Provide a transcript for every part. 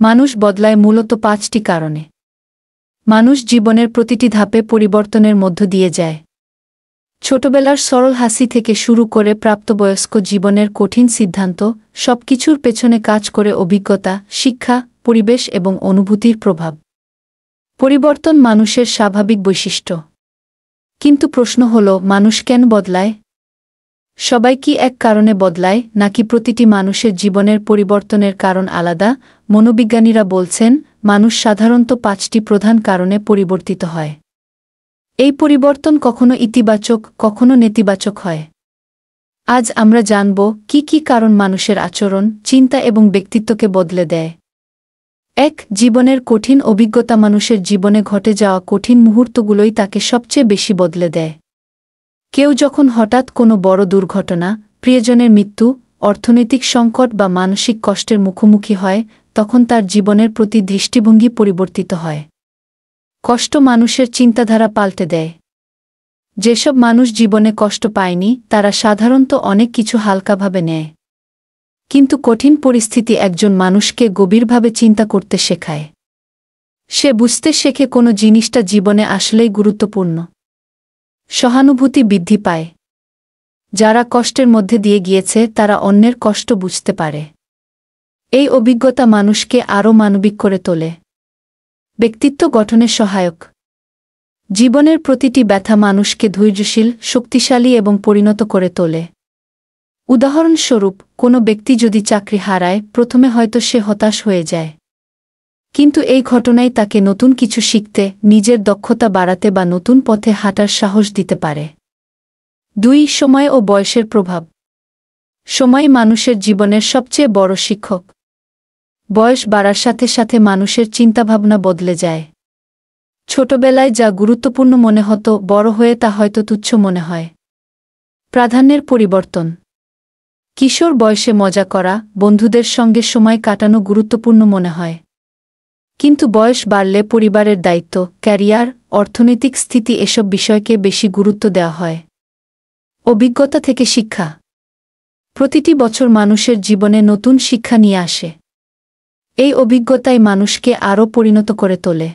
মানুষ বদলায় মূলত ৫টি কারণে। মানুষ জীবনের প্রতিটি ধাপে পরিবর্তনের মধ্য দিয়ে যায়। ছোটবেলার সরল হাসি থেকে শুরু করে প্রাপ্তবয়স্ক জীবনের কঠিন সিদ্ধান্ত, সবকিছুর পেছনে কাজ করে অভিজ্ঞতা, শিক্ষা, পরিবেশ এবং অনুভূতির প্রভাব। পরিবর্তন মানুষের স্বাভাবিক বৈশিষ্ট্য। কিন্তু প্রশ্ন হল, মানুষ কেন বদলায়? সবাই কি এক কারণে বদলায়, নাকি প্রতিটি মানুষের জীবনের পরিবর্তনের কারণ আলাদা? মনোবিজ্ঞানীরা বলছেন, মানুষ সাধারণত ৫টি প্রধান কারণে পরিবর্তিত হয়। এই পরিবর্তন কখনো ইতিবাচক, কখনো নেতিবাচক হয়। আজ আমরা জানব কি কি কারণ মানুষের আচরণ, চিন্তা এবং ব্যক্তিত্বকে বদলে দেয়। ১. জীবনের কঠিন অভিজ্ঞতা। মানুষের জীবনে ঘটে যাওয়া কঠিন মুহূর্তগুলোই তাকে সবচেয়ে বেশি বদলে দেয়। কেউ যখন হঠাৎ কোনো বড় দুর্ঘটনা, প্রিয়জনের মৃত্যু, অর্থনৈতিক সংকট বা মানসিক কষ্টের মুখোমুখি হয়, তখন তার জীবনের প্রতি দৃষ্টিভঙ্গি পরিবর্তিত হয়। কষ্ট মানুষের চিন্তাধারা পাল্টে দেয়। যেসব মানুষ জীবনে কষ্ট পায়নি, তারা সাধারণত অনেক কিছু হালকাভাবে নেয়। কিন্তু কঠিন পরিস্থিতি একজন মানুষকে গভীরভাবে চিন্তা করতে শেখায়। সে বুঝতে শেখে কোনো জিনিসটা জীবনে আসলেই গুরুত্বপূর্ণ। সহানুভূতি বৃদ্ধি পায়। যারা কষ্টের মধ্যে দিয়ে গিয়েছে তারা অন্যের কষ্ট বুঝতে পারে। এই অভিজ্ঞতা মানুষকে আরও মানবিক করে তোলে। ব্যক্তিত্ব গঠনে সহায়ক। জীবনের প্রতিটি ব্যথা মানুষকে ধৈর্যশীল, শক্তিশালী এবং পরিণত করে তোলে। উদাহরণস্বরূপ, কোনো ব্যক্তি যদি চাকরি হারায়, প্রথমে হয়তো সে হতাশ হয়ে যায়। কিন্তু এই ঘটনাই তাকে নতুন কিছু শিখতে, নিজের দক্ষতা বাড়াতে বা নতুন পথে হাঁটার সাহস দিতে পারে। ২. সময় ও বয়সের প্রভাব। সময় মানুষের জীবনের সবচেয়ে বড় শিক্ষক। বয়স বাড়ার সাথে সাথে মানুষের চিন্তাভাবনা বদলে যায়। ছোটবেলায় যা গুরুত্বপূর্ণ মনে হতো, বড় হয়ে তা হয়তো তুচ্ছ মনে হয়। প্রাধান্যের পরিবর্তন। কিশোর বয়সে মজা করা, বন্ধুদের সঙ্গে সময় কাটানো গুরুত্বপূর্ণ মনে হয়। কিন্তু বয়স বাড়লে পরিবারের দায়িত্ব, ক্যারিয়ার, অর্থনৈতিক স্থিতি এসব বিষয়কে বেশি গুরুত্ব দেওয়া হয়। অভিজ্ঞতা থেকে শিক্ষা। প্রতিটি বছর মানুষের জীবনে নতুন শিক্ষা নিয়ে আসে। এই অভিজ্ঞতাই মানুষকে আরও পরিণত করে তোলে।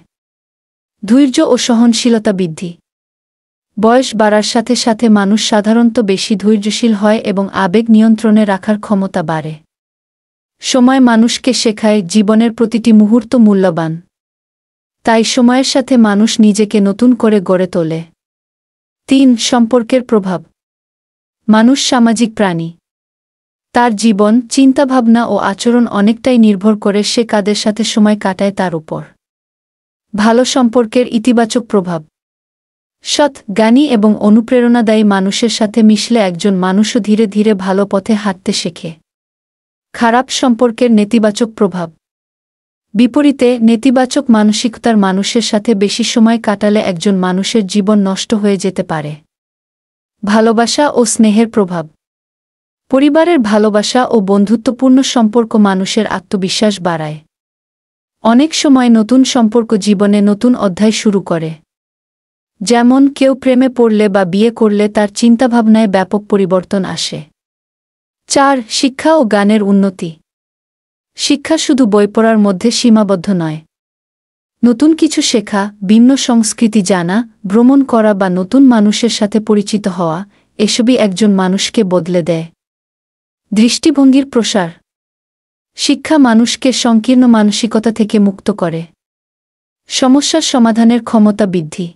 ধৈর্য ও সহনশীলতা বৃদ্ধি। বয়স বাড়ার সাথে সাথে মানুষ সাধারণত বেশি ধৈর্যশীল হয় এবং আবেগ নিয়ন্ত্রণে রাখার ক্ষমতা বাড়ে। সময় মানুষকে শেখায় জীবনের প্রতিটি মুহূর্ত মূল্যবান। তাই সময়ের সাথে মানুষ নিজেকে নতুন করে গড়ে তোলে। ৩. সম্পর্কের প্রভাব। মানুষ সামাজিক প্রাণী। তার জীবন, চিন্তাভাবনা ও আচরণ অনেকটাই নির্ভর করে সে কাদের সাথে সময় কাটায় তার উপর। ভালো সম্পর্কের ইতিবাচক প্রভাব। সৎ, জ্ঞানী এবং অনুপ্রেরণাদায়ী মানুষের সাথে মিশলে একজন মানুষও ধীরে ধীরে ভালো পথে হাঁটতে শেখে। খারাপ সম্পর্কের নেতিবাচক প্রভাব। বিপরীতে, নেতিবাচক মানসিকতার মানুষের সাথে বেশি সময় কাটালে একজন মানুষের জীবন নষ্ট হয়ে যেতে পারে। ভালোবাসা ও স্নেহের প্রভাব। পরিবারের ভালোবাসা ও বন্ধুত্বপূর্ণ সম্পর্ক মানুষের আত্মবিশ্বাস বাড়ায়। অনেক সময় নতুন সম্পর্ক জীবনে নতুন অধ্যায় শুরু করে। যেমন কেউ প্রেমে পড়লে বা বিয়ে করলে তার চিন্তাভাবনায় ব্যাপক পরিবর্তন আসে। ৪. শিক্ষা ও জ্ঞানের উন্নতি। শিক্ষা শুধু বই পড়ার মধ্যে সীমাবদ্ধ নয়। নতুন কিছু শেখা, ভিন্ন সংস্কৃতি জানা, ভ্রমণ করা বা নতুন মানুষের সাথে পরিচিত হওয়া, এসবই একজন মানুষকে বদলে দেয়। দৃষ্টিভঙ্গির প্রসার। শিক্ষা মানুষকে সংকীর্ণ মানসিকতা থেকে মুক্ত করে। সমস্যার সমাধানের ক্ষমতা বৃদ্ধি।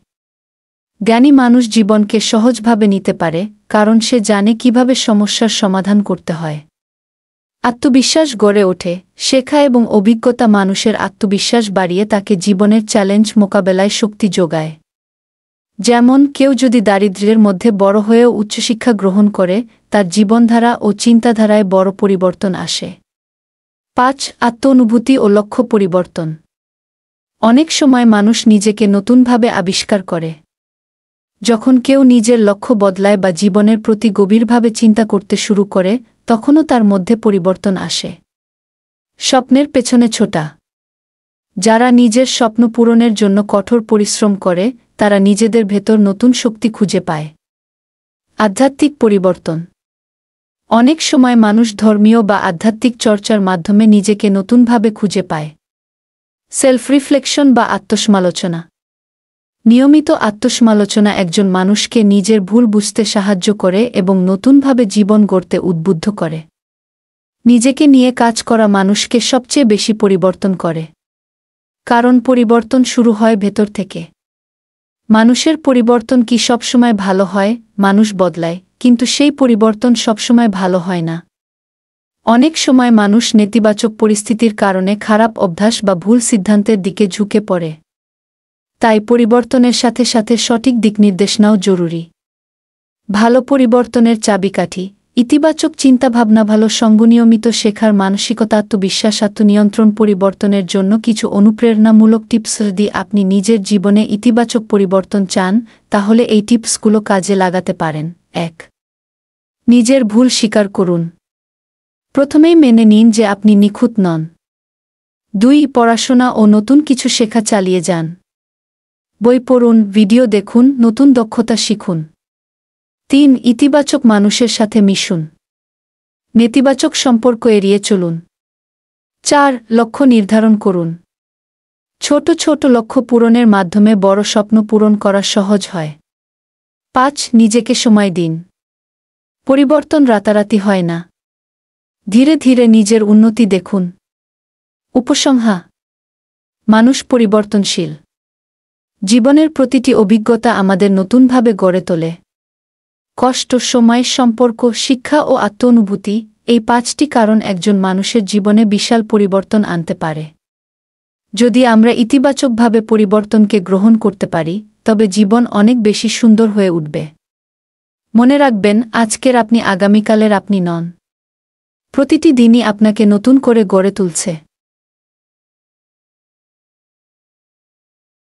জ্ঞানী মানুষ জীবনকে সহজভাবে নিতে পারে, কারণ সে জানে কিভাবে সমস্যার সমাধান করতে হয়। আত্মবিশ্বাস গড়ে ওঠে। শেখা এবং অভিজ্ঞতা মানুষের আত্মবিশ্বাস বাড়িয়ে তাকে জীবনের চ্যালেঞ্জ মোকাবেলায় শক্তি যোগায়। যেমন কেউ যদি দারিদ্র্যের মধ্যে বড় হয়েও উচ্চশিক্ষা গ্রহণ করে, তার জীবনধারা ও চিন্তাধারায় বড় পরিবর্তন আসে। ৫. আত্ম-অনুভূতি ও লক্ষ্য পরিবর্তন। অনেক সময় মানুষ নিজেকে নতুনভাবে আবিষ্কার করে। যখন কেউ নিজের লক্ষ্য বদলায় বা জীবনের প্রতি গভীরভাবে চিন্তা করতে শুরু করে, তখনও তার মধ্যে পরিবর্তন আসে। স্বপ্নের পেছনে ছোটা। যারা নিজের স্বপ্ন পূরণের জন্য কঠোর পরিশ্রম করে, তারা নিজেদের ভেতর নতুন শক্তি খুঁজে পায়। আধ্যাত্মিক পরিবর্তন। অনেক সময় মানুষ ধর্মীয় বা আধ্যাত্মিক চর্চার মাধ্যমে নিজেকে নতুনভাবে খুঁজে পায়। সেলফ রিফ্লেকশন বা আত্মসমালোচনা। নিয়মিত আত্মসমালোচনা একজন মানুষকে নিজের ভুল বুঝতে সাহায্য করে এবং নতুনভাবে জীবন গড়তে উদ্বুদ্ধ করে। নিজেকে নিয়ে কাজ করা মানুষকে সবচেয়ে বেশি পরিবর্তন করে। কারণ পরিবর্তন শুরু হয় ভেতর থেকে। মানুষের পরিবর্তন কি সবসময় ভালো হয়? মানুষ বদলায়, কিন্তু সেই পরিবর্তন সবসময় ভালো হয় না। অনেক সময় মানুষ নেতিবাচক পরিস্থিতির কারণে খারাপ অভ্যাস বা ভুল সিদ্ধান্তের দিকে ঝুঁকে পড়ে। তাই পরিবর্তনের সাথে সাথে সঠিক দিকনির্দেশনাও জরুরি। ভালো পরিবর্তনের চাবিকাঠি: ইতিবাচক চিন্তাভাবনা, ভালো সঙ্গ, নিয়মিত শেখার মানসিকতা, আত্মবিশ্বাস, আত্মনিয়ন্ত্রণ। পরিবর্তনের জন্য কিছু অনুপ্রেরণামূলক টিপস। যদি আপনি নিজের জীবনে ইতিবাচক পরিবর্তন চান, তাহলে এই টিপসগুলো কাজে লাগাতে পারেন। ১. নিজের ভুল স্বীকার করুন। প্রথমেই মেনে নিন যে আপনি নিখুঁত নন। ২. পড়াশোনা ও নতুন কিছু শেখা চালিয়ে যান। বই পড়ুন, ভিডিও দেখুন, নতুন দক্ষতা শিখুন। ৩. ইতিবাচক মানুষের সাথে মিশুন। নেতিবাচক সম্পর্ক এড়িয়ে চলুন। ৪. লক্ষ্য নির্ধারণ করুন। ছোট ছোট লক্ষ্য পূরণের মাধ্যমে বড় স্বপ্ন পূরণ করা সহজ হয়। ৫. নিজেকে সময় দিন। পরিবর্তন রাতারাতি হয় না। ধীরে ধীরে নিজের উন্নতি দেখুন। উপসংহার: মানুষ পরিবর্তনশীল। জীবনের প্রতিটি অভিজ্ঞতা আমাদের নতুনভাবে গড়ে তোলে। কষ্ট, সময়, সম্পর্ক, শিক্ষা ও আত্ম-অনুভূতি, এই ৫টি কারণ একজন মানুষের জীবনে বিশাল পরিবর্তন আনতে পারে। যদি আমরা ইতিবাচকভাবে পরিবর্তনকে গ্রহণ করতে পারি, তবে জীবন অনেক বেশি সুন্দর হয়ে উঠবে। মনে রাখবেন, আজকের আপনি আগামীকালের আপনি নন। প্রতিটি দিনই আপনাকে নতুন করে গড়ে তুলছে।